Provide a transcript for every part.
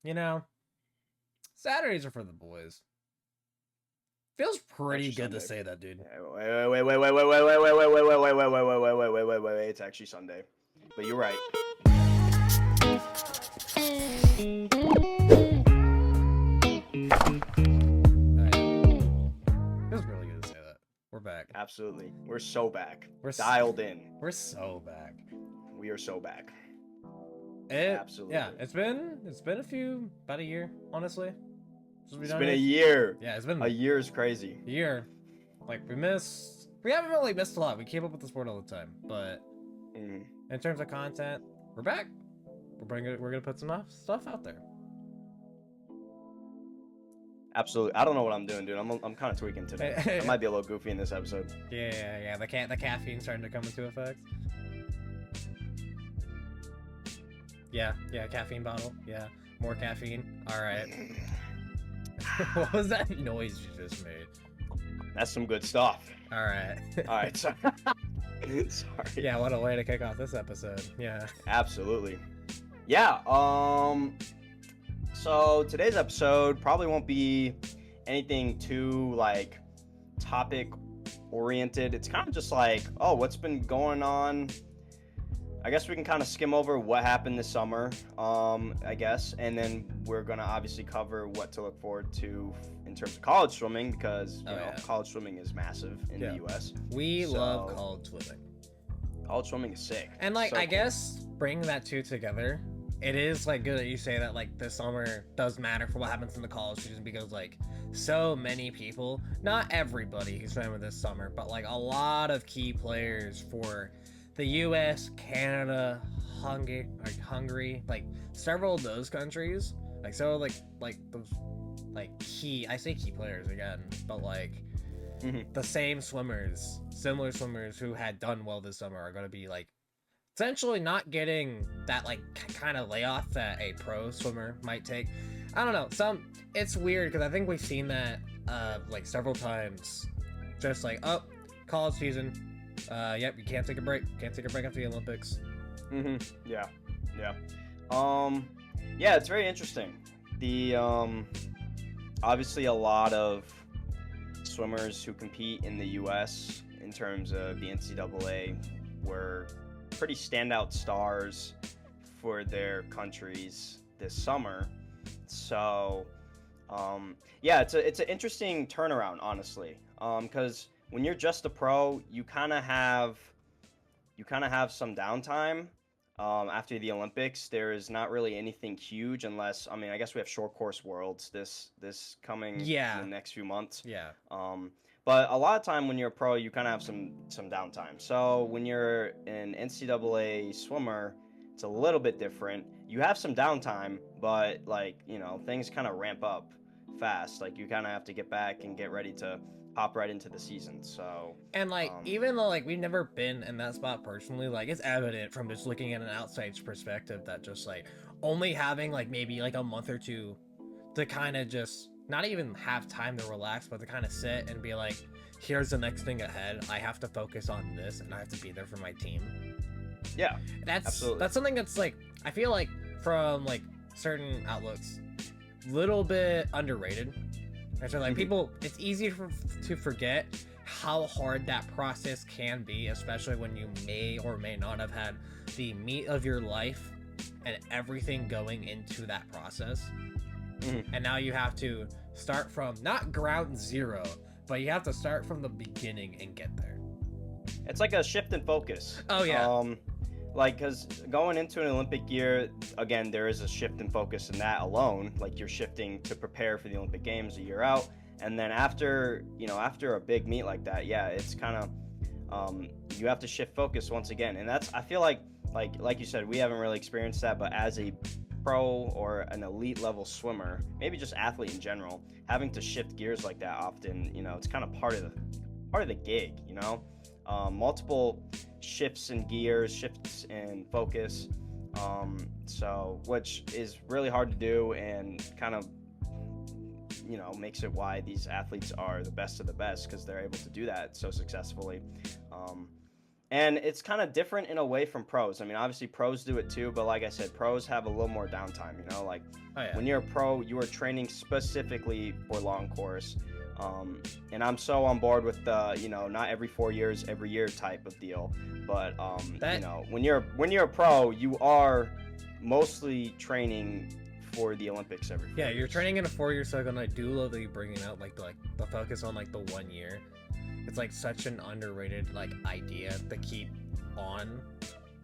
You know, Saturdays are for the boys. Feels pretty Actually good to Sunday. say that, dude. Wait. It's actually Sunday. But you're right. Feels really good to say that. We're back. Absolutely. We're so back. We're Dialed in. We're so back. We are so back. Absolutely. Yeah, it's been about a year, honestly. It's been a year. Yeah, it's been a year is crazy. A year. Like we haven't really missed a lot. We keep up with the sport all the time, but in terms of content, we're back. We're gonna put some stuff out there. Absolutely. I don't know what I'm doing, dude. I'm kind of tweaking today. I might be a little goofy in this episode. Yeah. The caffeine starting to come into effect. Yeah, caffeine bottle. Yeah, more caffeine. All right. What was that noise you just made? That's some good stuff. All right. All right. Sorry. Yeah, what a way to kick off this episode. Yeah. Absolutely. Yeah. So today's episode probably won't be anything too like topic oriented. It's kind of just like, oh, what's been going on? I guess we can kind of skim over what happened this summer, I guess, and then we're gonna obviously cover what to look forward to in terms of college swimming because college swimming is massive in the U.S. We love college swimming. College swimming is sick. And like, I guess bringing that two together, it is like good that you say that like this summer does matter for what happens in the college season because like so many people, not everybody who's swimming this summer, but like a lot of key players for the U.S., Canada, Hungary, like several of those countries, like so like those like key, I say key players again, but like the similar swimmers who had done well this summer are going to be like essentially not getting that like kind of layoff that a pro swimmer might take. I don't know. It's weird because I think we've seen that like several times. Just like, oh, college season. Yep, you can't take a break. Can't take a break after the Olympics. Yeah. Yeah, it's very interesting. The obviously a lot of swimmers who compete in the U.S. in terms of the NCAA were pretty standout stars for their countries this summer. So, yeah, it's an interesting turnaround, honestly, because when you're just a pro, you kind of have some downtime. After the Olympics, there is not really anything huge unless, I mean, I guess we have short course worlds this coming in the next few months. Yeah. But a lot of time when you're a pro, you kind of have some downtime. So when you're an NCAA swimmer, it's a little bit different. You have some downtime, but like, things kind of ramp up fast. Like you kind of have to get back and get ready to hop right into the season. So and like even though like we've never been in that spot personally, like it's evident from just looking at an outside perspective that just like only having like maybe like a month or two to kind of just not even have time to relax, but to kind of sit and be like, here's the next thing ahead. I have to focus on this and I have to be there for my team. Yeah, that's something that's like I feel like from like certain outlooks little bit underrated. And so like people, it's easy to forget how hard that process can be, especially when you may or may not have had the meat of your life and everything going into that process. And now you have to start from not ground zero, but you have to start from the beginning and get there. It's like a shift in focus. Oh yeah. Like, because going into an Olympic year, again, there is a shift in focus in that alone. Like, you're shifting to prepare for the Olympic Games a year out. And then after a big meet like that, yeah, it's kind of, you have to shift focus once again. And that's, I feel like you said, we haven't really experienced that, but as a pro or an elite level swimmer, maybe just athlete in general, having to shift gears like that often, it's kind of part of the gig, multiple shifts in gears, shifts in focus, so which is really hard to do and kind of makes it why these athletes are the best of the best because they're able to do that so successfully. And it's kind of different in a way from pros. I mean, obviously pros do it too, but like I said, pros have a little more downtime, you know, like Oh yeah. when you're a pro, you are training specifically for long course. And I'm so on board with the, you know, not every 4 years, every year type of deal. But you That know, when you're a pro, you are mostly training for the Olympics every four yeah, you're years. training in a 4 year cycle, and I do love that you're bringing out like the focus on like the 1 year. It's like such an underrated like idea to keep on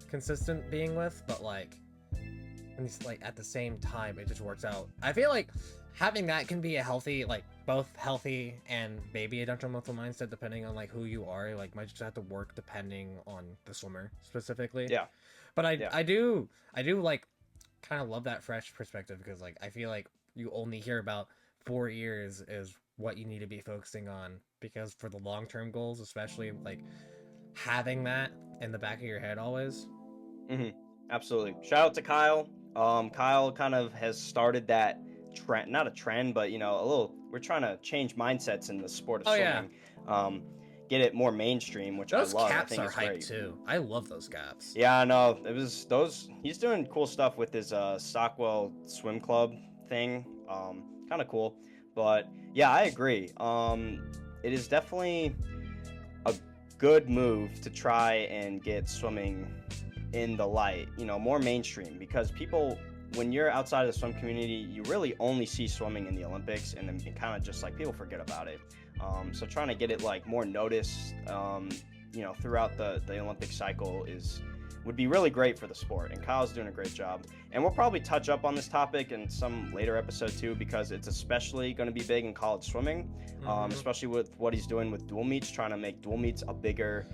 consistent being with, but like, and it's like at the same time it just works out. I feel like having that can be a healthy, like both healthy and maybe a detrimental mindset depending on like who you are. Like might just have to work depending on the swimmer specifically. Yeah, But yeah. I do like kind of love that fresh perspective because like I feel like you only hear about 4 years is what you need to be focusing on because for the long term goals, especially like having that in the back of your head always. hmm Absolutely. Shout out to Kyle. Kyle kind of has started that trend, not a trend, but you know, a little. We're trying to change mindsets in the sport of Oh yeah, swimming, um, get it more mainstream, which I those love. I caps think are it's hype great. too. I love those caps. Yeah, I know. It was those. He's doing cool stuff with his Stockwell Swim Club thing. Kind of cool. But yeah, I agree. It is definitely a good move to try and get swimming in the light, you know, more mainstream because people, when you're outside of the swim community, you really only see swimming in the Olympics, and then kind of just like people forget about it. So trying to get it like more noticed, you know, throughout the Olympic cycle is would be really great for the sport. And Kyle's doing a great job. And we'll probably touch up on this topic in some later episode too, because it's especially going to be big in college swimming, Mhm. especially with what he's doing with dual meets, trying to make dual meets a bigger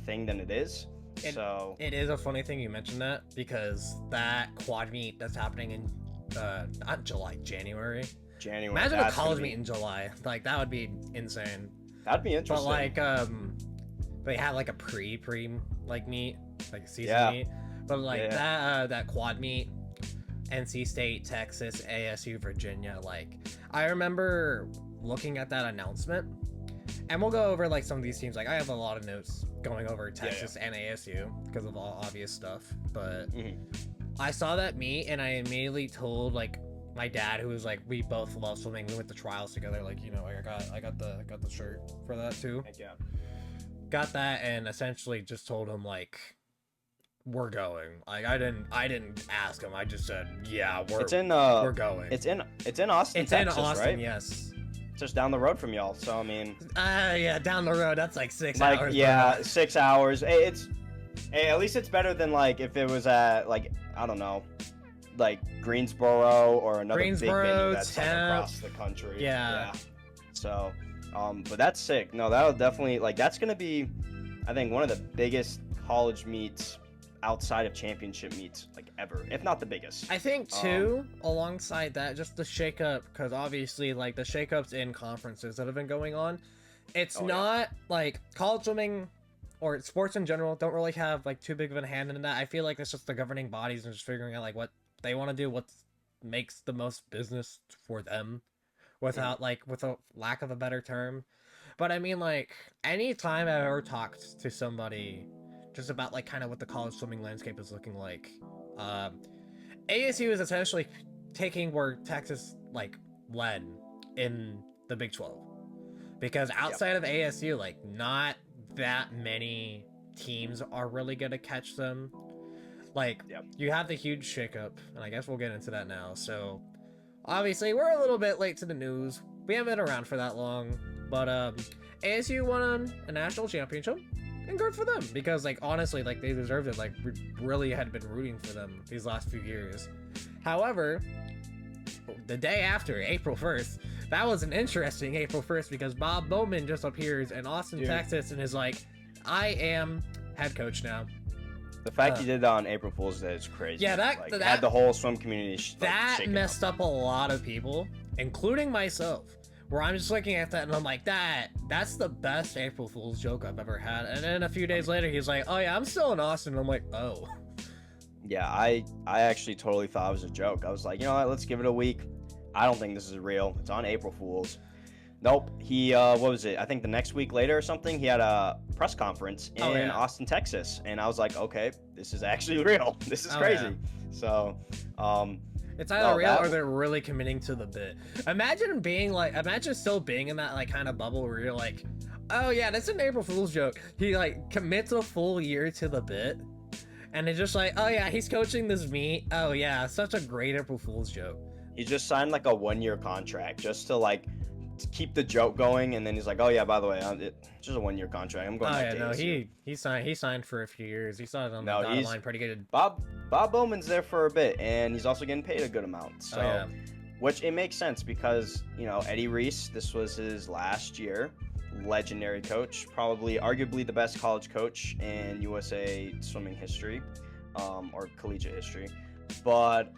thing than it is. It So it is a funny thing you mentioned that because that quad meet that's happening in not July, January. January, Imagine a that's gonna college meet be in July. Like that would be insane. that'd be But interesting. like they had like a pre like meet, like a season Yeah, meet. But like yeah, that quad meet, NC State, Texas, ASU, Virginia, like I remember looking at that announcement. And we'll go over like some of these teams. Like I have a lot of notes going over yeah, Texas and ASU because of all obvious stuff. But yeah. I saw that meet and I immediately told like my dad, who was like, we both love swimming. We went to trials together. Like, you know, I got the shirt for that too. Heck yeah. Got that and essentially just told him like we're going. Like I didn't ask him. I just said yeah It's in we're going. it's in Austin, It's in Texas, Austin, right? yes. Just down the road from y'all. So I mean, Yeah, down the road. That's like 6 like hours. yeah, Bro. 6 hours. Hey, at least it's better than like if it was at like I don't know, like Greensboro or another big venue Greensboro, that's like Temp. across the country. Yeah. So, but that's sick. No, that'll definitely like that's gonna be, I think one of the biggest college meets outside of championship meets like ever, if not the biggest. I think too, alongside that, just the shakeup, because obviously, like the shakeups in conferences that have been going on, it's Oh, yeah. not like college swimming or sports in general don't really have like too big of a hand in that. I feel like it's just the governing bodies and just figuring out like what they want to do, what makes the most business for them, without like with a lack of a better term. But I mean, like anytime I've ever talked to somebody just about like kind of what the college swimming landscape is looking like, um, ASU is essentially taking where Texas like led in the Big 12 because outside of ASU, like not that many teams are really gonna catch them. Like Yep. you have the huge shakeup, and I guess we'll get into that now. So obviously we're a little bit late to the news. We haven't been around for that long, but ASU won a national championship, and good for them because like honestly, like they deserved it. Like we really had been rooting for them these last few years. However, the day after April 1st, that was an interesting April 1st because Bob Bowman just appears in Austin, Dude. Texas, and is like, "I am head coach now." The fact he did that on April Fool's Day is crazy. Yeah, like, that- had the whole swim community That shaken messed up a lot of people, including myself. Where I'm just looking at that and I'm like, that's the best April Fool's joke I've ever had. And then a few days later, he's like, "Oh yeah, I'm still in Austin." And I'm like, "Oh." Yeah, I actually totally thought it was a joke. I was like, you know what, let's give it a week. I don't think this is real. It's on April Fool's. Nope. He what was it? I think the next week later or something, he had a press conference Oh in yeah. Austin, Texas, and I was like, okay, this is actually real. This is Oh crazy. yeah. So, It's either no, real or that they're really committing to the bit. Imagine still being in that like kind of bubble where you're like, oh yeah, that's an April Fool's joke. He like commits a full year to the bit, and it's just like, oh yeah, he's coaching this meet. Oh yeah, such a great April Fool's joke. he just signed like a 1-year contract just to like to keep the joke going, and then he's like, oh yeah, by the way, it's just a 1-year contract. I'm going Oh back yeah, to no, ASU. he signed for a few years. He saw it on the No, dotted he's line pretty good. Bob Bowman's there for a bit, and he's also getting paid a good amount. Oh yeah. So, which it makes sense because Eddie Reese, this was his last year. Legendary coach, probably arguably the best college coach in USA swimming history, or collegiate history. But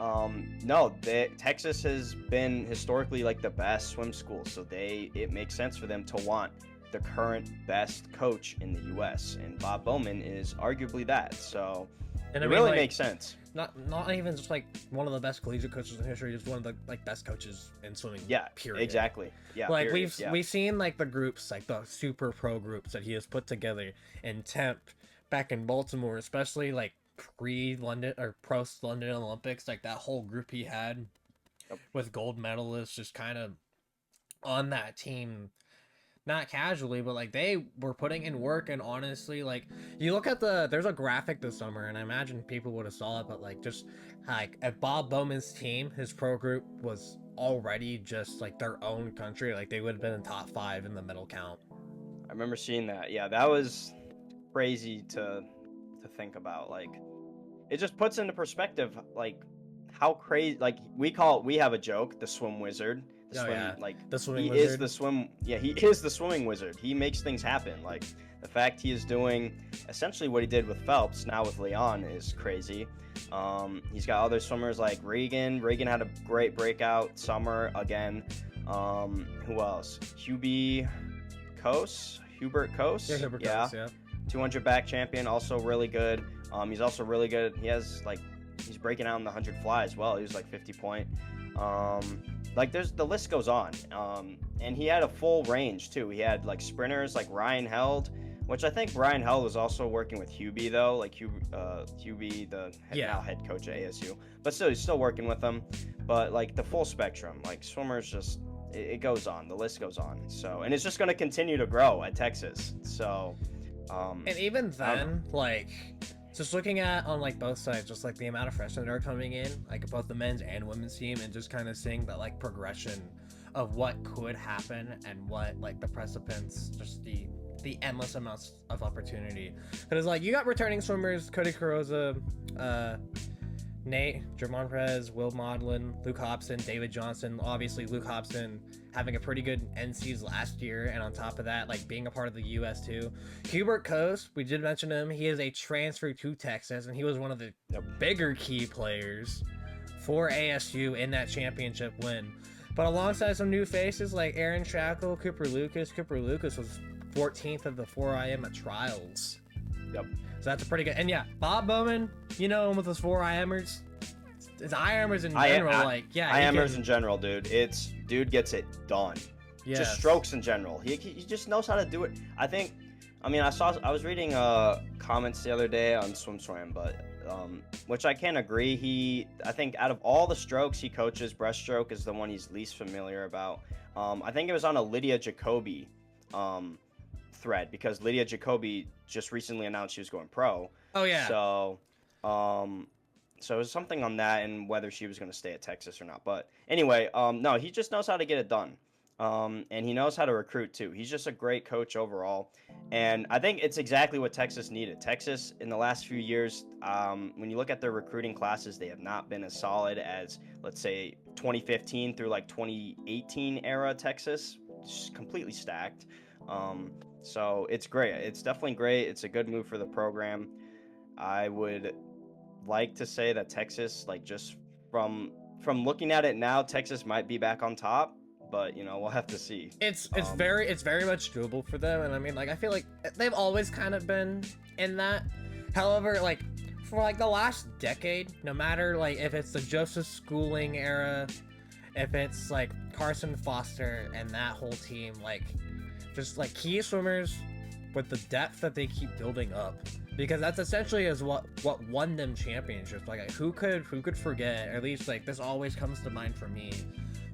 no, Texas has been historically like the best swim school, so it makes sense for them to want the current best coach in the U.S. and Bob Bowman is arguably that. So And it I mean, really like, makes sense. not even just like one of the best collegiate coaches in history, just one of the like best coaches in swimming. Yeah, period. exactly. Yeah, Like period. we've seen like the groups, like the super pro groups that he has put together in temp back in Baltimore, especially like pre-London or post-London Olympics, like that whole group he had Yep. with gold medalists just kind of on that team, not casually, but like they were putting in work. And honestly, like you look at there's a graphic this summer, and I imagine people would have saw it, but like just like at Bob Bowman's team, his pro group was already just like their own country. Like they would have been in top 5 in the medal count. I remember seeing that. Yeah, that was crazy to think about. Like it just puts into perspective like how crazy, like we have a joke, the swim wizard. The Oh swim, yeah, like the swimming he wizard. is the swim yeah, he is the swimming wizard. He makes things happen. Like the fact he is doing essentially what he did with Phelps now with Leon is crazy. He's got other swimmers like Regan. Regan had a great breakout summer again. Who else? Hubert Coase. Yeah, Hubert Coase, yeah. 200 back champion, also really good. He's also really good. He's breaking out in the 100 fly as well. He was like 50 point. Like the list goes on. And he had a full range too. He had like sprinters like Ryan Held, which I think Ryan Held was also working with Hubie though, like Hubie, now head coach at ASU. But still, he's still working with them. But like the full spectrum, like swimmers, just it goes on. The list goes on. So, and it's just going to continue to grow at Texas. So. And even then, like, just looking at on like both sides, just like the amount of freshmen that are coming in, like both the men's and women's team, and just kind of seeing that like progression of what could happen and what like the precipice, just the endless amounts of opportunity. Because like you got returning swimmers, Cody Carrozza, Nate, Jermon Perez, Will Maudlin, Luke Hobson, David Johnson. Obviously, Luke Hobson having a pretty good NCs last year, and on top of that, like being a part of the U.S. too. Hubert Coase, we did mention him. He is a transfer to Texas, and he was one of the bigger key players for ASU in that championship win. But alongside some new faces like Aaron Shackle, Cooper Lucas. Cooper Lucas was 14th of the 4IM at trials. Yep. So that's a pretty good. And yeah, Bob Bowman, you know him with his 4IMers. It's IMers in general, IMers in general, dude. Dude gets it done. Yeah. Just strokes in general. He just knows how to do it. I was reading comments the other day on SwimSwam, but which I can't agree. I think out of all the strokes he coaches, breaststroke is the one he's least familiar about. I think it was on a Lydia Jacoby thread because Lydia Jacoby just recently announced she was going pro. Oh yeah. So it was something on that and whether she was going to stay at Texas or not. But anyway, no, he just knows how to get it done. And he knows how to recruit too. He's just a great coach overall. And I think it's exactly what Texas needed. Texas in the last few years, when you look at their recruiting classes, they have not been as solid as, let's say, 2015 through like 2018 era Texas. Just completely stacked. So it's great. It's definitely great. It's a good move for the program. I would like to say that Texas, like just from looking at it now, Texas might be back on top, but we'll have to see. It's very much doable for them, and I mean, like, I feel like they've always kind of been in that. However, like for like the last decade, no matter like if it's the Joseph Schooling era, if it's like Carson Foster and that whole team, like just like key swimmers with the depth that they keep building up, because that's essentially is what won them championships. Like who could forget, or at least like this always comes to mind for me,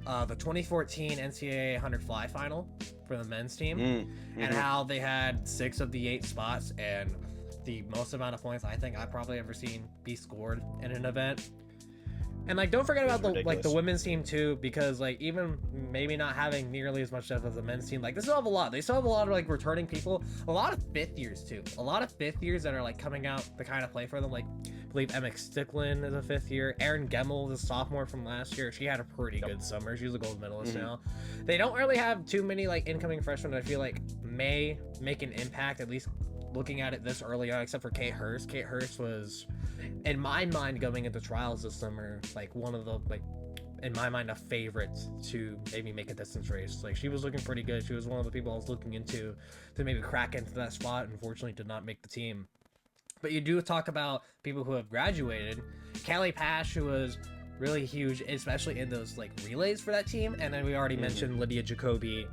the 2014 NCAA 100 fly final for the men's team, and how they had 6 of the 8 spots and the most amount of points I think I've probably ever seen be scored in an event. And like, don't forget about the women's team too, because like even maybe not having nearly as much depth as the men's team, like they still have a lot. They still have a lot of like returning people, a lot of 5th years too, a lot of 5th years that are like coming out to kind of play for them. Like, I believe Emmett Sticklin is a 5th year. Erin Gemmel is a sophomore from last year. She had a pretty good summer. She's a gold medalist now. They don't really have too many like incoming freshmen that I feel like may make an impact, at least looking at it this early on, except for Kate Hurst. Kate Hurst was, in my mind, going into trials this summer, like one of the, like, in my mind, a favorite to maybe make a distance race. Like, she was looking pretty good. She was one of the people I was looking into to maybe crack into that spot. Unfortunately, did not make the team. But you do talk about people who have graduated. Callie Pash, who was really huge, especially in those like relays for that team. And then we already mentioned Lydia Jacoby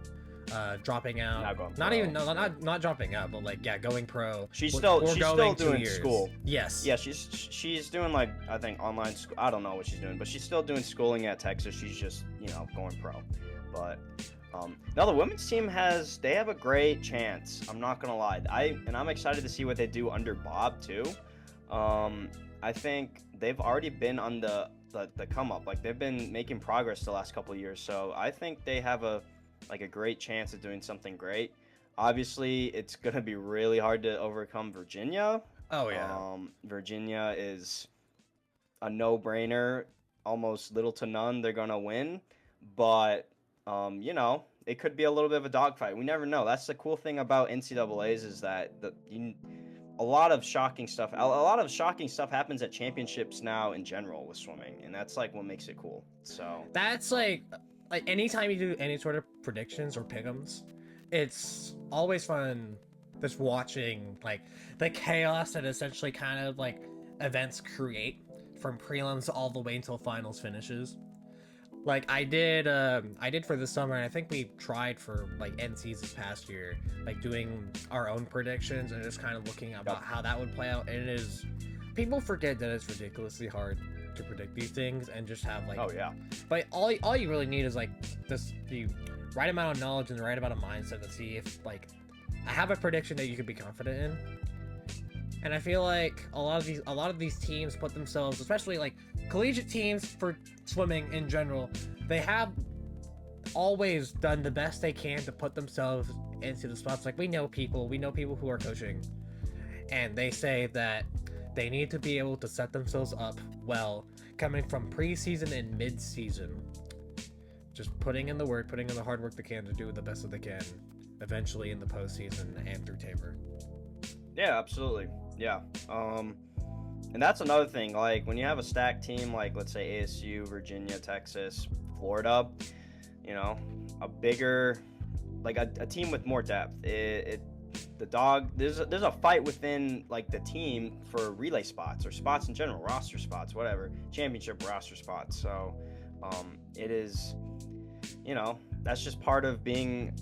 dropping out. Not dropping out, but like going pro. She's still doing school. Yes. Yeah, she's doing like, I think, online school. I don't know what she's doing, but she's still doing schooling at Texas. She's just, going pro. But now the women's team have a great chance. I'm not gonna lie. I'm excited to see what they do under Bob too. I think they've already been on the come up. Like, they've been making progress the last couple of years. So I think they have a great chance of doing something great. Obviously, it's gonna be really hard to overcome Virginia. Oh yeah. Virginia is a no-brainer, almost little to none. They're gonna win, but it could be a little bit of a dogfight. We never know. That's the cool thing about NCAA's, is that a lot of shocking stuff happens at championships now in general with swimming, and that's like what makes it cool. So that's like anytime you do any sort of predictions or pick'ems, it's always fun just watching like the chaos that essentially kind of like events create from prelims all the way until finals finishes. Like I did for the summer, and I think we tried for like NCs this past year, like doing our own predictions and just kind of looking about how that would play out. And it is, people forget that it's ridiculously hard to predict these things and just have like, but all you really need is like the right amount of knowledge and the right amount of mindset to see if like I have a prediction that you could be confident in. And I feel like a lot of these teams put themselves, especially like collegiate teams for swimming in general, they have always done the best they can to put themselves into the spots. Like we know people who are coaching, and they say that they need to be able to set themselves up well coming from preseason and mid-season. Just putting in the work, putting in the hard work they can to do the best that they can eventually in the postseason and through Tabor. Yeah, absolutely. Yeah. And that's another thing. Like when you have a stacked team, like let's say ASU, Virginia, Texas, Florida, a bigger, like a team with more depth. There's a fight within like the team for relay spots or spots in general, roster spots, whatever, championship roster spots. So, it is, that's just part of being.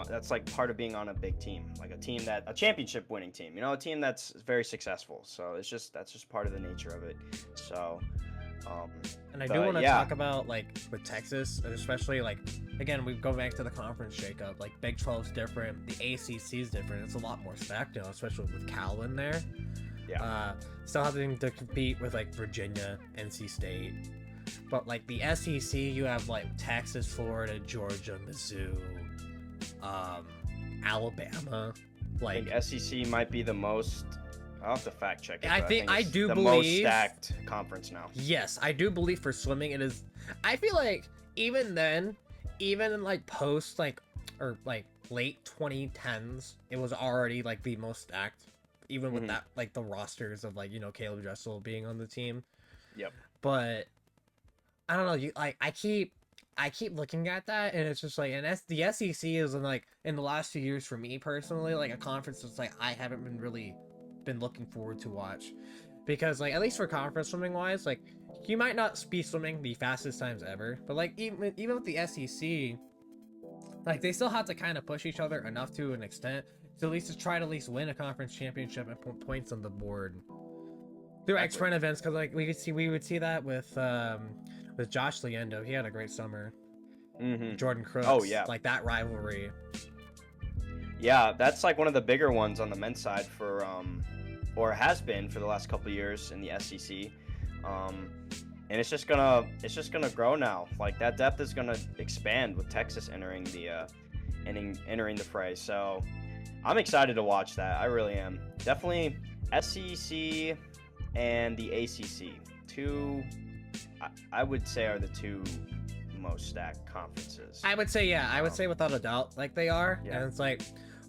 That's like part of being on a big team, like a championship winning team, a team that's very successful. So that's just part of the nature of it. So, and I do want to talk about like with Texas, and especially like, again, we go back to the conference shakeup. Like Big 12's different, the ACC is different. It's a lot more stacked now, especially with Cal in there. Yeah. Still having to compete with like Virginia, NC State, but like the SEC, you have like Texas, Florida, Georgia, Mizzou. Alabama, like I think SEC might be the most. I'll have to fact check it. I do believe the most stacked conference now. Yes, I do believe for swimming it is. I feel like even then, even in like post like or like late 2010s, it was already like the most stacked. Even with that, like the rosters of like Caleb Dressel being on the team. Yep. But I don't know. I keep looking at that, and it's just like, and the SEC is in the last few years for me personally, like a conference that's like I haven't been looking forward to watch, because like at least for conference swimming wise, like you might not be swimming the fastest times ever, but like even with the SEC, like they still have to kind of push each other enough to an extent to at least try to at least win a conference championship and put points on the board through sprint events. Because like we would see that with Josh Leendo. He had a great summer. Jordan Crooks. Oh yeah, like that rivalry. Yeah, that's like one of the bigger ones on the men's side for or has been for the last couple of years in the SEC. And it's just gonna grow now. Like that depth is gonna expand with Texas entering the fray. So I'm excited to watch that. I really am. Definitely SEC and the ACC. I would say are the two most stacked conferences. I would say, yeah. I would say without a doubt, like they are. Yeah. And it's like,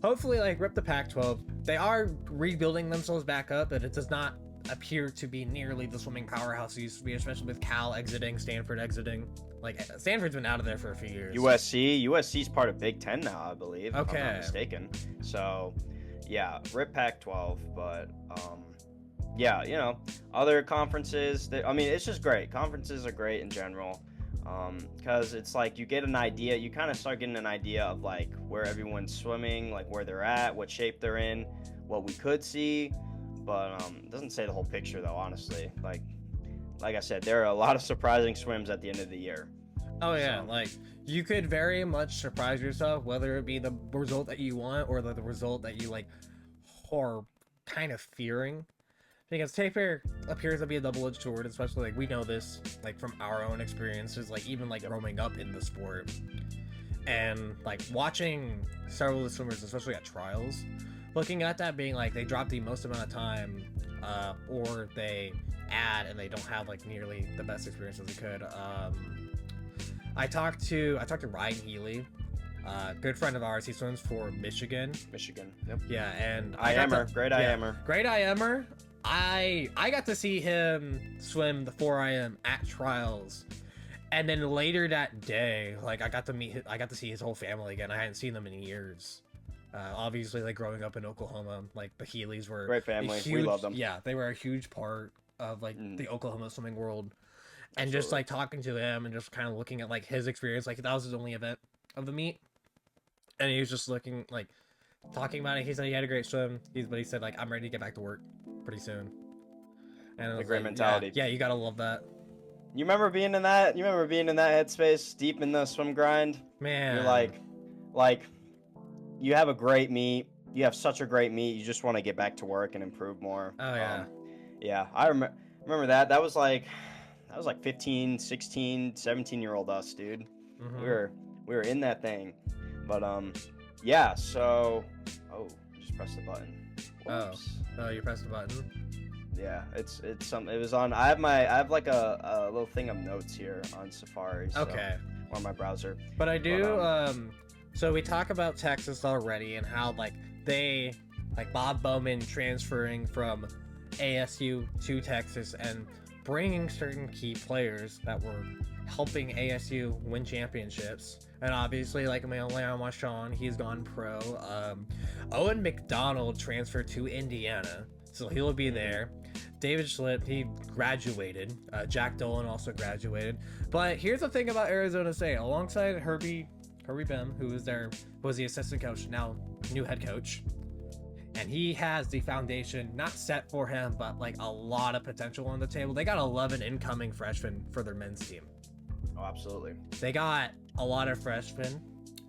hopefully, like rip the Pac-12. They are rebuilding themselves back up, but it does not appear to be nearly the swimming powerhouse it used to be, especially with Cal exiting, Stanford exiting. Like Stanford's been out of there for a few years. USC's part of Big Ten now, I believe. Okay. If I'm not mistaken. So, yeah, rip Pac-12, but yeah, you know, other conferences. I mean, it's just great. Conferences are great in general, because it's like you get an idea. You kind of start getting an idea of like where everyone's swimming, like where they're at, what shape they're in, what we could see. But it doesn't say the whole picture though, honestly. Like I said, there are a lot of surprising swims at the end of the year. Oh yeah, so, like you could very much surprise yourself, whether it be the result that you want or the result that you like are kind of fearing. Because taper appears to be a double-edged sword, especially like we know this like from our own experiences, like even like growing up in the sport, and like watching several of the swimmers, especially at trials, looking at that being like they drop the most amount of time, or they add and they don't have like nearly the best experience as they could. I talked to Ryan Healy, good friend of ours. He swims for Michigan. Yep. Yeah, and Great IMer. I got to see him swim the 4IM at trials, and then later that day, like I got to see his whole family again. I hadn't seen them in years. Obviously, like growing up in Oklahoma, like the Healys were great family. We love them. Yeah, they were a huge part of like the Oklahoma swimming world, and Absolutely. just like talking to him and just kind of looking at like his experience, like that was his only event of the meet, and he was just looking like talking about it. He said he had a great swim. But he said like I'm ready to get back to work pretty soon. And a great mentality. Yeah, you gotta love that. You remember being in that headspace, deep in the swim grind? Man, you're like you have a great meet. You have such a great meet. You just want to get back to work and improve more. Oh yeah. Yeah, I remember that. That was like 15, 16, 17-year-old us, dude. Mm-hmm. We were in that thing. But yeah, so just press the button. Whoops. Oh, you pressed the button? Yeah, it was on. I have like a little thing of notes here on Safari. So, okay. On my browser. But I do so we talk about Texas already and how like they like Bob Bowman transferring from ASU to Texas and bringing certain key players that were helping ASU win championships. And obviously, like Leon Marchand, he's gone pro. Owen McDonald transferred to Indiana, so he'll be there. David Schlipp, he graduated. Jack Dolan also graduated. But here's the thing about Arizona State. Alongside Herbie Bem, who was the assistant coach, now new head coach. And he has the foundation not set for him, but like a lot of potential on the table. They got 11 incoming freshmen for their men's team. Oh, absolutely. They got a lot of freshmen,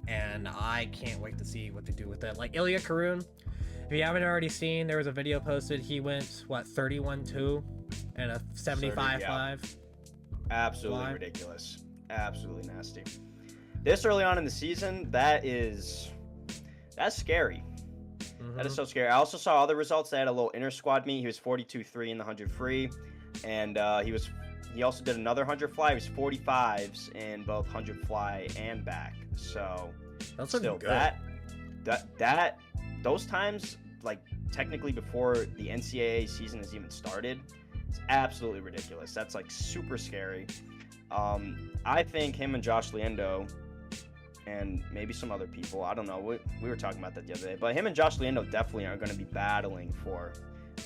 and I can't wait to see what they do with it. Like Ilya Karun, if you haven't already seen, there was a video posted. He went 31-2 and a 75-5. Yeah. Absolutely fly. Ridiculous. Absolutely nasty. This early on in the season, that's scary. Mm-hmm. That is so scary. I also saw other results. They had a little inter squad meet. He was 42-3 in the 100 free, and he also did another 100 fly. He was 45s in both 100 fly and back. So that's still good. That those times, like technically before the NCAA season has even started, it's absolutely ridiculous. That's like super scary. I think him and Josh Leendo and maybe some other people, I don't know, we were talking about that the other day, but him and Josh Leendo definitely are going to be battling for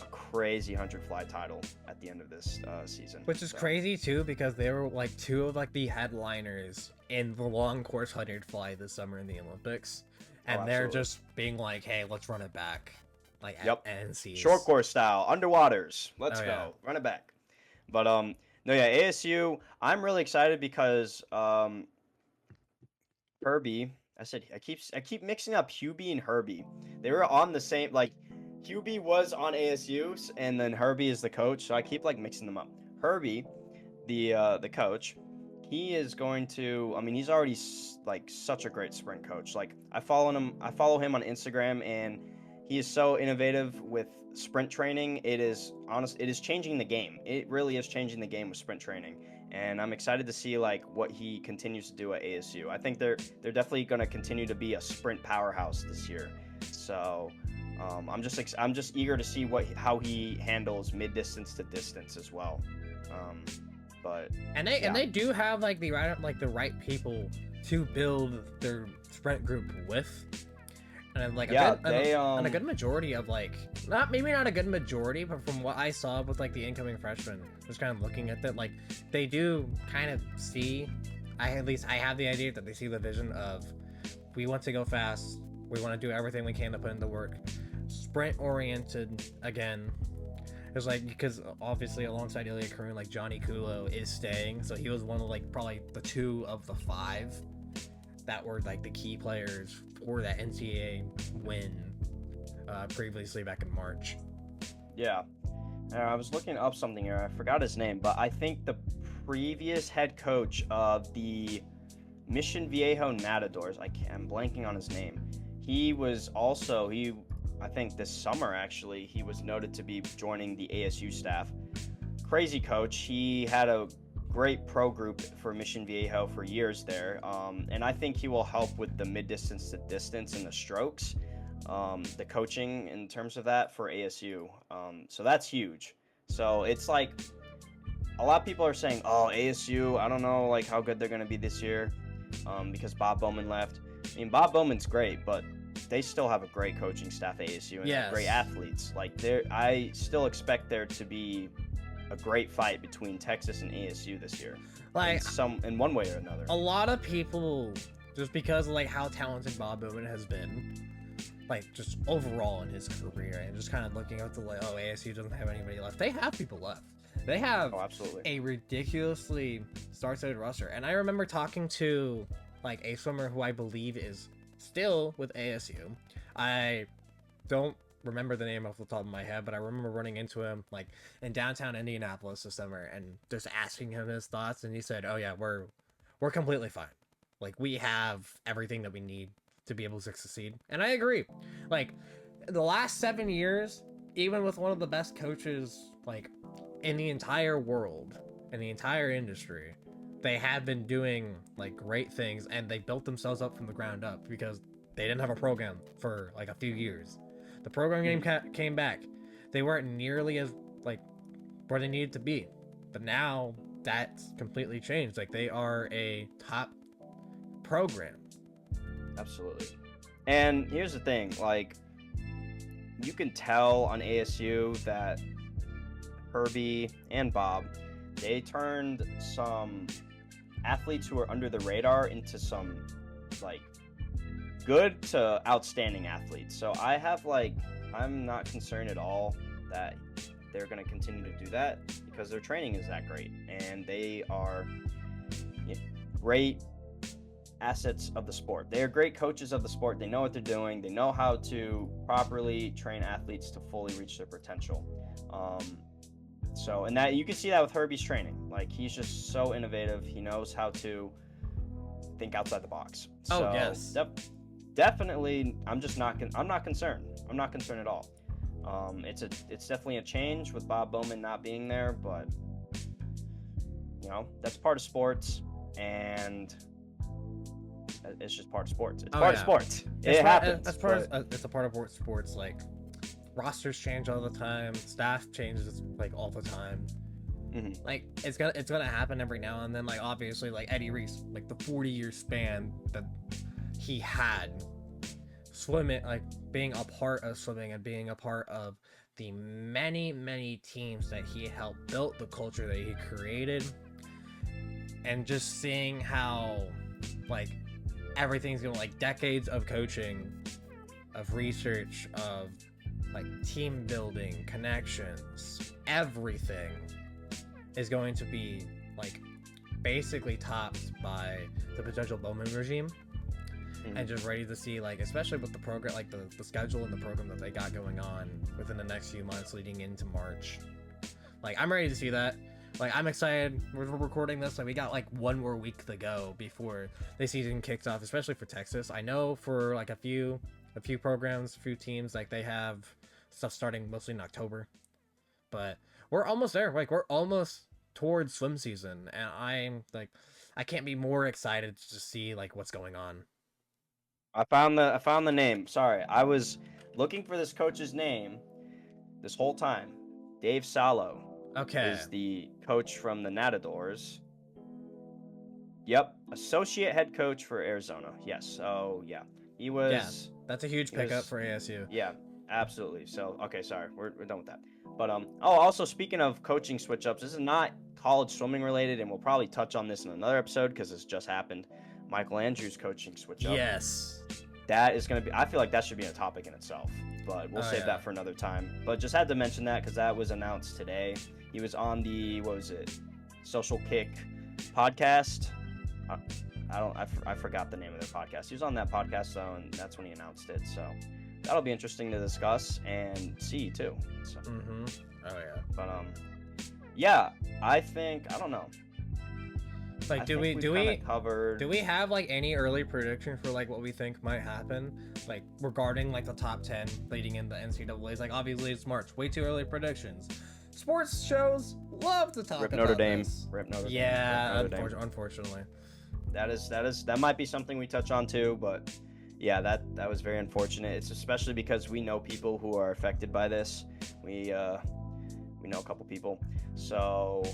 a crazy 100 fly title at the end of this season. Which is So, crazy too, because they were like two of like the headliners in the long course 100 fly this summer in the Olympics, and they're absolutely. just being like, "Hey, let's run it back," like at Yep. NC's. Short course style, underwaters. Let's Oh go. yeah. Run it back. But no, yeah, ASU. I'm really excited because Herbie. I keep mixing up Hubie and Herbie. They were on the same like Hubie was on ASU and then Herbie is the coach, so I keep like mixing them up. Herbie, the coach, he is going to. I mean, he's already like such a great sprint coach. Like I follow him on Instagram, and he is so innovative with sprint training. It is changing the game. It really is changing the game with sprint training, and I'm excited to see like what he continues to do at ASU. I think they're definitely going to continue to be a sprint powerhouse this year. So. I'm just eager to see how he handles mid distance to distance as well. But And yeah. they do have like the right people to build their sprint group with, and like a good majority of like not a good majority, but from what I saw with like the incoming freshmen, just kind of looking at that, like they do kind of see. At least I have the idea that they see the vision of we want to go fast, we want to do everything we can to put in the work, sprint oriented again. It's like, because obviously alongside Ilya Karun, like Johnny Kulo is staying, so he was one of like probably the 2 of the 5 that were like the key players for that NCAA win previously back in March. Yeah. I was looking up something here. I forgot his name, but I think the previous head coach of the Mission Viejo Matadors, I'm blanking on his name. I think this summer actually, he was noted to be joining the ASU staff. Crazy coach. He had a great pro group for Mission Viejo for years there, and I think he will help with the mid distance to distance and the strokes, the coaching in terms of that for ASU. So that's huge. So it's like a lot of people are saying, "Oh, ASU, I don't know like how good they're going to be this year," because Bob Bowman left. I mean, Bob Bowman's great, but they still have a great coaching staff at ASU and Yes. great athletes. Like I still expect there to be a great fight between Texas and ASU this year. Like in one way or another. a lot of people, just because of like how talented Bob Bowman has been, like just overall in his career, and just kind of looking at the like, oh, ASU doesn't have anybody left. They have people left. They have absolutely a ridiculously star-studded roster. And I remember talking to like a swimmer who I believe is still with ASU. I don't remember the name off the top of my head, but I remember running into him like in downtown Indianapolis this summer and just asking him his thoughts, and he said, "Oh yeah, we're completely fine. Like we have everything that we need to be able to succeed." And I agree. Like the last 7 years, even with one of the best coaches like in the entire world, in the entire industry, they have been doing like great things, and they built themselves up from the ground up because they didn't have a program for like a few years. The program came back. They weren't nearly as like where they needed to be, but now that's completely changed. Like they are a top program. Absolutely. And here's the thing, like you can tell on ASU that Herbie and Bob, they turned some athletes who are under the radar into some like good to outstanding athletes. So I'm not concerned at all that they're going to continue to do that because their training is that great, and they are great assets of the sport. They are great coaches of the sport. They know what they're doing. They know how to properly train athletes to fully reach their potential. And that you can see that with Herbie's training. Like he's just so innovative. He knows how to think outside the box. So, yes. Definitely. I'm not concerned. I'm not concerned at all. It's definitely a change with Bob Bowman not being there, but that's part of sports, and it's just part of sports. It's part of sports. It happens. It's a part of sports. Like rosters change all the time, staff changes like all the time. Mm-hmm. Like it's gonna happen every now and then. Like obviously, like Eddie Reese, like the 40-year span that he had swimming, like being a part of swimming and being a part of the many teams that he helped build, the culture that he created, and just seeing how like everything's going, like decades of coaching, of research, of like team building, connections, everything is going to be like basically topped by the potential Bowman regime. And just ready to see, like, especially with the program, like the schedule and the program that they got going on within the next few months leading into March. Like, I'm ready to see that. Like, I'm excited. We're recording this, like, we got like one more week to go before the season kicks off, especially for Texas. I know for like a few programs, a few teams, like they have stuff starting mostly in October, but we're almost there. Like, we're almost towards swim season, and I'm like, I can't be more excited to see like what's going on. I found the name. Sorry, I was looking for this coach's name this whole time. Dave Salo is the coach from the Natadors. Yep, associate head coach for Arizona. Yes. So yeah, he was. Yeah, that's a huge pickup for ASU. Yeah, absolutely. So okay, sorry, we're done with that. But also speaking of coaching switch ups, this is not college swimming related, and we'll probably touch on this in another episode because this just happened. Michael Andrews coaching switch up. Yes. That is going to be, I feel like that should be a topic in itself, but we'll save that for another time. But just had to mention that because that was announced today. He was on the, what was it, Social Kick podcast. I forgot the name of their podcast. He was on that podcast though, and that's when he announced it. So that'll be interesting to discuss and see too. So. Mm-hmm. Oh yeah. But yeah, I don't know. Like, do we have like any early prediction for like what we think might happen, like regarding like the top 10 leading in the NCAA's? Like, obviously it's March, way too early predictions. Sports shows love to talk Rip about Notre Dame. this. Rip Notre Dame. Yeah, unfortunately. That might be something we touch on too, but yeah, that was very unfortunate. It's especially because we know people who are affected by this. We know a couple people, so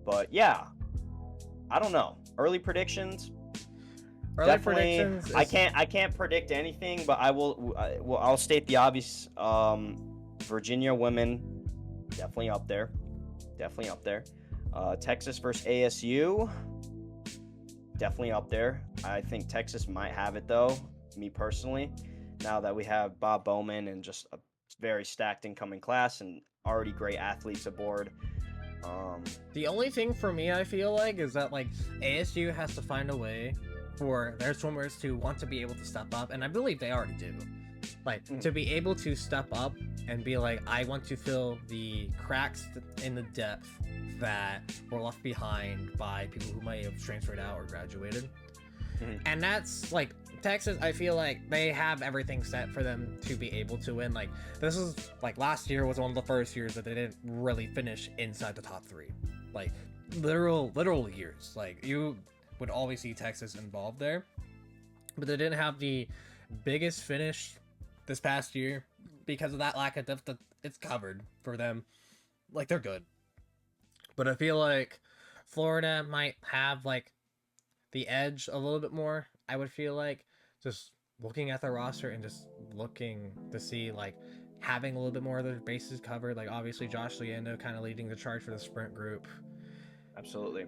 but yeah. I don't know. Early predictions. I can't predict anything, but I'll state the obvious. Virginia women, definitely up there. Texas versus ASU, definitely up there. I think Texas might have it though. Me personally, now that we have Bob Bowman and just a very stacked incoming class and already great athletes aboard. The only thing for me, I feel like, is that like ASU has to find a way for their swimmers to want to be able to step up, and I believe they already do. Like, to be able to step up and be like, I want to fill the cracks in the depth that were left behind by people who might have transferred out or graduated. And that's like Texas, I feel like they have everything set for them to be able to win. Like, this is like last year was one of the first years that they didn't really finish inside the top 3. Like, literal years. Like, you would always see Texas involved there, but they didn't have the biggest finish this past year because of that lack of depth. It's covered for them. Like, they're good, but I feel like Florida might have like the edge a little bit more. I would feel like, just looking at the roster and just looking to see like having a little bit more of their bases covered. Like, obviously Josh Leando kind of leading the charge for the sprint group. Absolutely.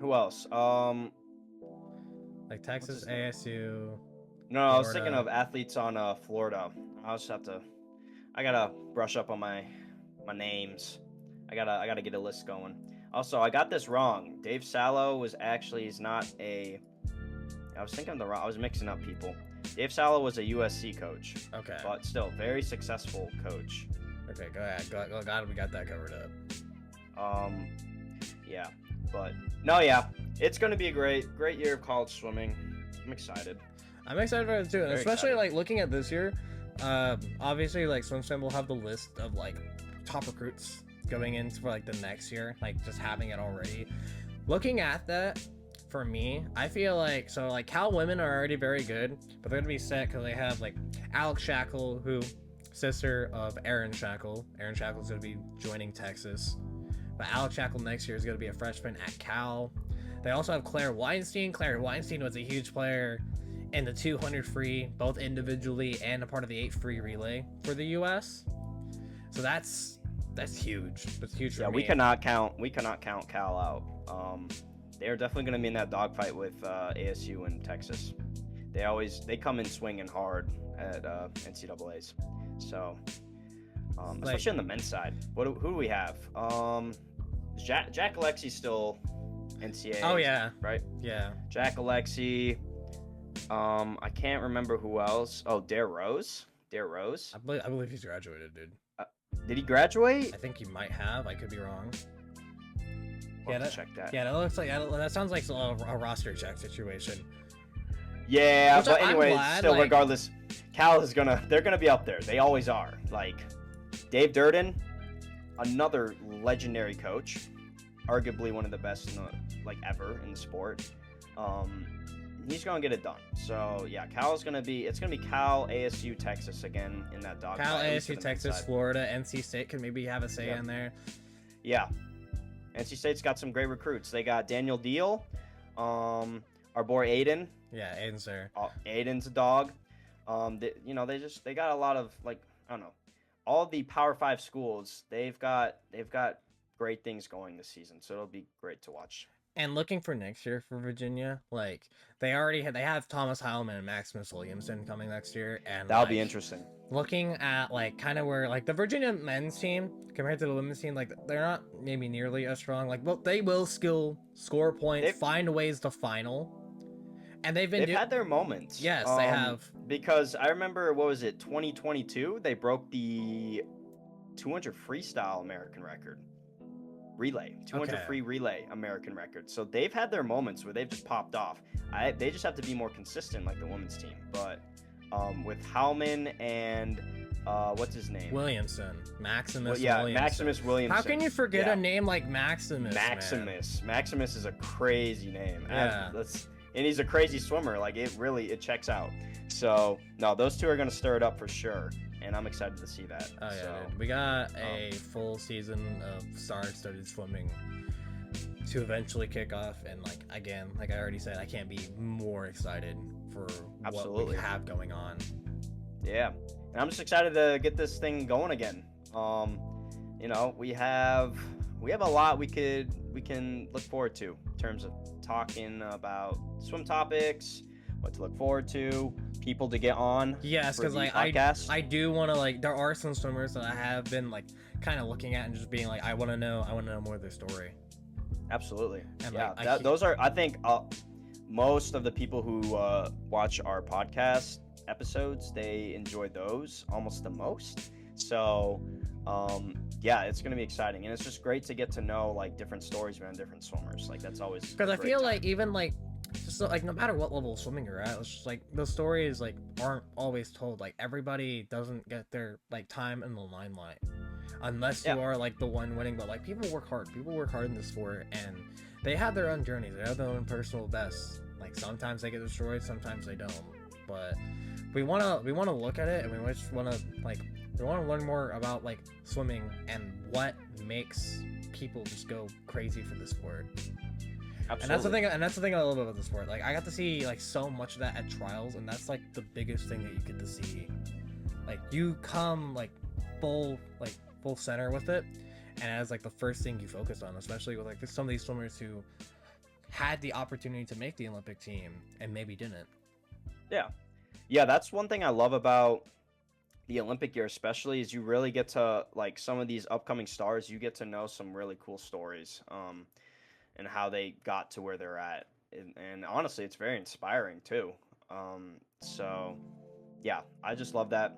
Who else? Like Texas, ASU. No, I was thinking of athletes on Florida. I gotta brush up on my names. I gotta get a list going. Also, I got this wrong. Dave Salo is not a. I was mixing up people. Dave Salo was a USC coach. Okay. But still, very successful coach. Okay, go ahead. We got that covered up. Yeah. But no, yeah, it's gonna be a great year of college swimming. I'm excited. I'm excited for it too, especially like looking at this year. Obviously, like SwimSwim will have the list of like top recruits going into for like the next year, like just having it already. Looking at that, for me, I feel like Cal women are already very good, but they're gonna be set because they have like Alex Shackle, who sister of Aaron Shackle. Aaron Shackle's gonna be joining Texas, but Alex Shackle next year is gonna be a freshman at Cal. They also have Claire Weinstein. Claire Weinstein was a huge player in the 200 free, both individually and a part of the 8 free relay for the U.S. So that's huge. That's huge for Yeah, me. we cannot count Cal out. They're definitely going to be in that dogfight with ASU and Texas. They come in swinging hard at NCAA's. So, especially on the men's side. Who do we have? Jack Alexi still NCAA. Oh yeah, right. Yeah. Jack Alexi. I can't remember who else. Oh, Dare Rose. I believe he's graduated, dude. Did he graduate? I think he might have. I could be wrong. We'll have to check that. Yeah, that looks like that sounds like a roster check situation. Yeah, Which but I'm anyways, glad, still, like, regardless, Cal is they're gonna be up there. They always are. Like Dave Durden, another legendary coach, arguably one of the best ever in the sport. He's gonna get it done. So yeah, it's gonna be Cal, ASU, Texas again in that dog. Cal, ASU, Texas, Florida, NC State can maybe have a say in there. Yeah, NC State's got some great recruits. They got Daniel Deal, our boy Aiden. Yeah, Aiden's there. Aiden's a dog. They got a lot of I don't know, all the Power 5 schools. They've got great things going this season, so it'll be great to watch. And looking for next year for Virginia, they have Thomas Heilman and Maximus Williamson coming next year, and that'll be interesting. Looking at kind of where the Virginia men's team compared to the women's team, they're not maybe nearly as strong. Well, they will score points, find ways to final, and they've had their moments. Yes, they have. Because I remember, what was it, 2022? They broke the 200 freestyle American record. Relay 200 free relay American record. So they've had their moments where they've just popped off. They just have to be more consistent like the women's team. But with Howman and what's his name? Williamson. Maximus Williamson. How can you forget a name like Maximus? Maximus is a crazy name. Yeah. And he's a crazy swimmer. It checks out. So no, those two are gonna stir it up for sure. And I'm excited to see that. Oh yeah, dude. We got a full season of star-studded swimming to eventually kick off, and again, like I already said, I can't be more excited for what we have going on. Yeah, and I'm just excited to get this thing going again. We have a lot we can look forward to in terms of talking about swim topics, what to look forward to, people to get on. Yes, because I do want to there are some swimmers that I have been kind of looking at and just being I want to know more of their story. Absolutely. And yeah, those are, I think, most of the people who watch our podcast episodes, they enjoy those almost the most. So yeah, it's gonna be exciting, and it's just great to get to know different stories around different swimmers. That's always, because I feel even just no matter what level of swimming you're at, it's just those stories aren't always told. Everybody doesn't get their time in the limelight unless you are the one winning. But people work hard in this sport, and they have their own journeys, they have their own personal bests. Sometimes they get destroyed, sometimes they don't, but we want to look at it, and we just want to we want to learn more about swimming and what makes people just go crazy for the sport. Absolutely. And that's the thing I love about the sport. I got to see so much of that at trials, and that's the biggest thing that you get to see. You come full center with it, and as the first thing you focus on, especially with some of these swimmers who had the opportunity to make the Olympic team and maybe didn't. Yeah, that's one thing I love about the Olympic year, especially, is you really get to some of these upcoming stars. You get to know some really cool stories. And how they got to where they're at. And honestly, it's very inspiring too. So yeah, I just love that.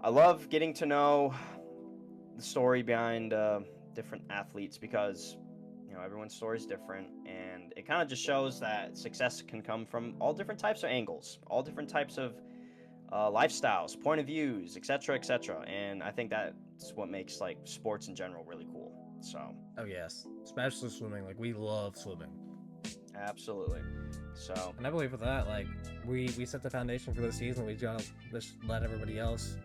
I love getting to know the story behind different athletes, because everyone's story is different, and it kind of just shows that success can come from all different types of angles, all different types of lifestyles, point of views, etc., etc. And I think that's what makes sports in general really cool. So. Oh yes, especially swimming. We love swimming. Absolutely. So. And I believe with that, we set the foundation for the season. We gotta just let everybody else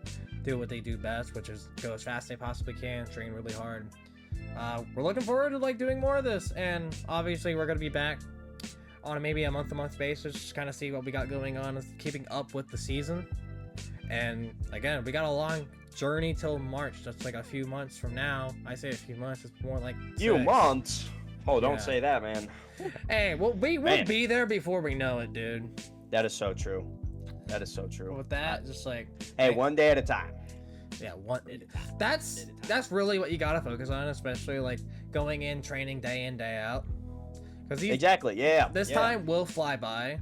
do what they do best, which is go as fast as they possibly can, train really hard. We're looking forward to doing more of this, and obviously we're gonna be back on maybe a month-to-month basis, just kind of see what we got going on, keeping up with the season. And again, we got a long journey till March. That's like a few months from now. I say a few months. It's more like Few 6. months. Oh, don't Yeah. say that, man. Hey, well, we'll Man. be there before we know it, dude. That is so true. That is so true. With that, just like, Hey, one day at a time. yeah, that's really what you gotta focus on, especially like going in training day in, day out. Because Exactly. Yeah. this yeah. time will fly by,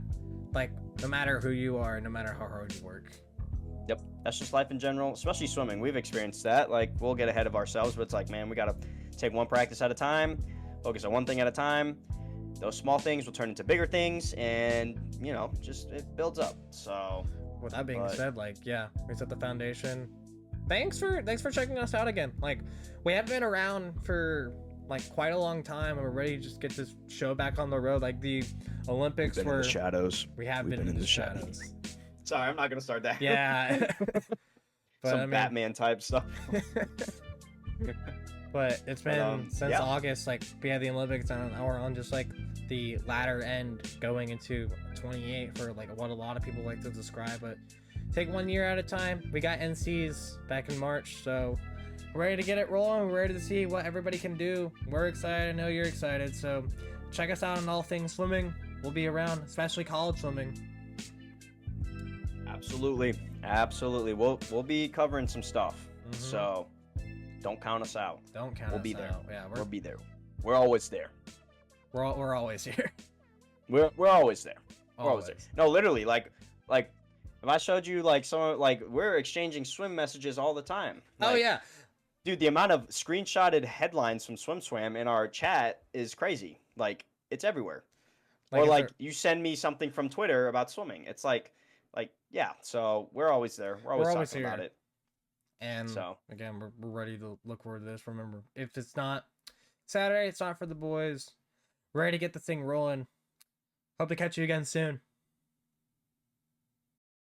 like no matter who you are, no matter how hard you work. Yep. That's just life in general, especially swimming. We've experienced that. Like, we'll get ahead of ourselves, but it's like, man, we gotta take one practice at a time, focus on one thing at a time. Those small things will turn into bigger things, and just it builds up. So, With that being said, like, yeah, we set the foundation. Thanks for checking us out again. Like, we haven't been around for like quite a long time, and we're ready to just get this show back on the road. Like the Olympics in the shadows. We have been in the shadows. Sorry, I'm not gonna start that. Yeah. But, Some Batman type stuff. But it's been since yeah. August, like we had the Olympics, and now we're on just like the latter end going into 28 for like what a lot of people like to describe. But take 1 year at a time. We got NCs back in March, so we're ready to get it rolling. We're ready to see what everybody can do. We're excited. I know you're excited. So check us out on all things swimming. We'll be around, especially college swimming. Absolutely. We'll be covering some stuff. So don't count us out. Don't count us out. We'll be there. Yeah, we'll be there. We're always there. We're always here. We're always there. We're Always. always there. No, literally, like if I showed you like some we're exchanging swim messages all the time. Oh yeah. Dude, the amount of screenshotted headlines from SwimSwam in our chat is crazy. Like, it's everywhere. Or like you send me something from Twitter about swimming. It's like yeah. So we're always there. We're always talking about it. And so again, we're ready to look forward to this. Remember, if it's not Saturday, it's not for the boys. We're ready to get the thing rolling. Hope to catch you again soon.